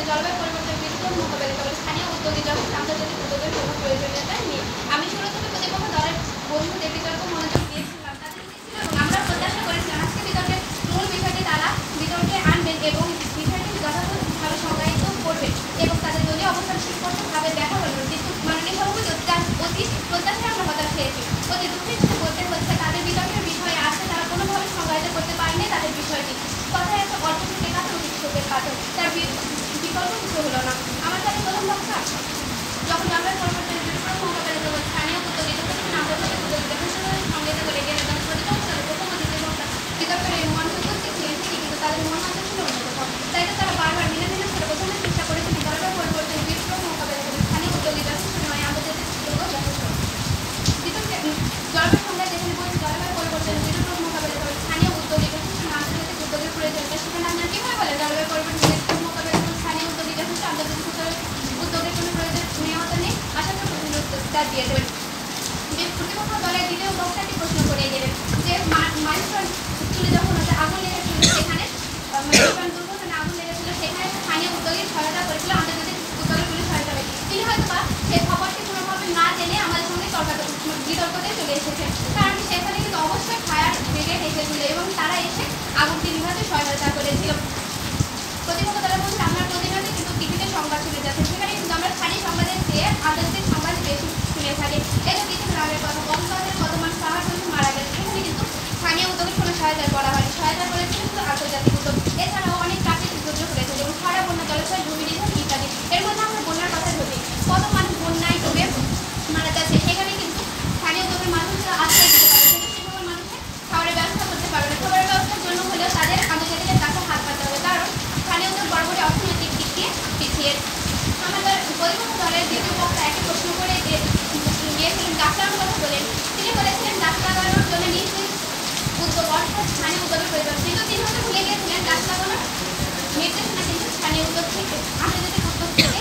জলবায়ু পরিবর্তনের বিরুদ্ধে মোকাবেলা করে স্থানীয় উদ্যোগী জগৎ আন্তর্জাতিক উদ্যোগের কোনো প্রয়োজনীয়তা নেই। আমি শুরু থেকে প্রতিপক্ষ দলের বন্ধুদের বিতর্ক মনোযোগ দিয়েছিলাম, তাদের ছিল এবং আমরা প্রত্যাশা করেছিলাম আজকে বিতর্কের মূল বিষয়টি তারা বিতর্কে আনবেন এবং বিষয়টি যথাযথভাবে সংজ্ঞায়িত করবেন এবং তাদের দলীয় অবস্থান সুস্পষ্টভাবে দেখা হল। কিন্তু মাননীয় সভাপতি অতি প্রত্যাশায় আমরা হতাশ হয়েছি। অতি দুঃখের সাথে বলতে হচ্ছে তাদের বিতর্কের বিষয়ে আছে তারা কোনোভাবে সংজ্ঞায়িত করতে পারেনি তাদের বিষয়টি। কথায় একটা অল্প থেকে কাছে অতি চোখের পাথর, তার বিকল্প কিছু হলো না। আমার কাছে প্রথম বক্তা যখন জলবায়ু পরিবর্তনের বিরুদ্ধে মোকাবেলা করে স্থানীয় উদ্যোগী আন্তর্জাতিক উদ্যোগীদের সংজ্ঞায়িত করে গেলে তখন প্রতিপক্ষ দলের প্রথম অতিথি বক্তা বিতর্কের এই মঞ্চ উপস্থিত ছিলেন ঠিকই, কিন্তু তাদের মন মানসিক ছিল অন্যরকম। তাই তো তারা বারবার ভিন্ন ভিন্ন স্তরে বোঝানোর চেষ্টা করেছিলেন জলবায়ু পরিবর্তনের বিরুদ্ধে মোকাবেলা করে স্থানীয় উদ্যোগী যথেষ্ট নয়, আন্তর্জাতিক উদ্যোগও যথেষ্ট। বিতর্কে জলবায়ু সংজ্ঞায় যেখানে বলছে জলবায়ু পরিবর্তনের বিরুদ্ধে মোকাবেলা করে স্থানীয় উদ্যোগী যথেষ্ট আন্তর্জাতিক উদ্যোগের প্রয়োজনীয়তা, সেখানে আপনারা কীভাবে বলেন জলবায়ু পরিবর্তনের বিরুদ্ধে মোকাবেলা করে স্থানীয় উদ্যোগী যথেষ্ট আন্তর্জাতিক উদ্যোগের কোনো প্রয়োজনীয়তা নেই? আশা করি প্রশ্নের উত্তর দিয়ে দেবেন। প্রতিপক্ষ দলের দ্বিতীয় বক্তাটি প্রশ্ন করে গেলেন যে মাইলস্টোন চুলে যখন হচ্ছে আগুন লেগেছিল সেখানে মাইলস্টোন দুর্ঘটনা আগুন লেগেছিল সেখানে স্থানীয় উদ্যোগের সহায়তা করেছিল আন্তর্জাতিক উদ্যোগগুলি সহায়তা করে। তিনি হয়তো বা সেই খবরটি কোনোভাবে না জেনে আমাদের সঙ্গে বিতর্কতে চলে এসেছেন, কারণ সেখানে কিন্তু অবশ্যই ফায়ার ব্রিগেড এসেছিল এবং তারা এসে আগুনটি নিভাতে সহায়তা করেছিল। প্রতিপক্ষ দলের মধ্যে আপনার প্রতিনিধি কিন্তু টিভিতে সংবাদ শুনে যাচ্ছে, সেখানে কিন্তু আমরা স্থানীয় সংবাদের চেয়ে আন্তর্জাতিক সংবাদ বেশি শুনে থাকি। এটা কিছুদিন আগের কথা, কক্সবাজারের কত মানুষ পাহাড় কিন্তু মারা গেছে, সেখানে কিন্তু স্থানীয় উদ্যোগের কোনো সহায়তা করা হয়নি, সহায়তা করেছে কিন্তু আন্তর্জাতিক উদ্যোগ। এছাড়াও অনেক প্রাকৃতিক দুর্যোগ হয়েছে যেমন খরা, বন্যা, জলোচ্ছ্বাস, ভূমিনিধন ইত্যাদি। এর মধ্যে আমরা বন্যার কথা ধরি, কত মানুষ বন্যায় ডুবে মারা যাচ্ছে, সেখানে কিন্তু স্থানীয় উদ্যোগের মাধ্যমে আশ্রয় দিতে পারে, কিন্তু সেসব মানুষের খাবারের ব্যবস্থা করতে পারবে না। খাবারের ব্যবস্থার জন্য হলেও তাদের আন্তর্জাতিকের কাছে হাত পাতে হবে, কারণ স্থানীয় উদ্যোগ বরাবরই অর্থনৈতিক দিক দিয়ে পিছিয়ে। আমাদের প্রতিপক্ষ দলের দ্বিতীয় বক্তা একটি প্রশ্ন করে গিয়েছিলেন গাছ লাগানোর কথা বলেন। তিনি বলেছিলেন গাছ লাগানোর জন্য নিজ নিজ উদ্যোগ অর্থাৎ স্থানীয় উদ্যোগের প্রয়োজন, কিন্তু তিনি হয়তো ভুলে গিয়েছিলেন গাছ লাগানোর নির্দেশনা কিন্তু স্থানীয় উদ্যোগ থেকে আন্তর্জাতিক উদ্যোগ থেকে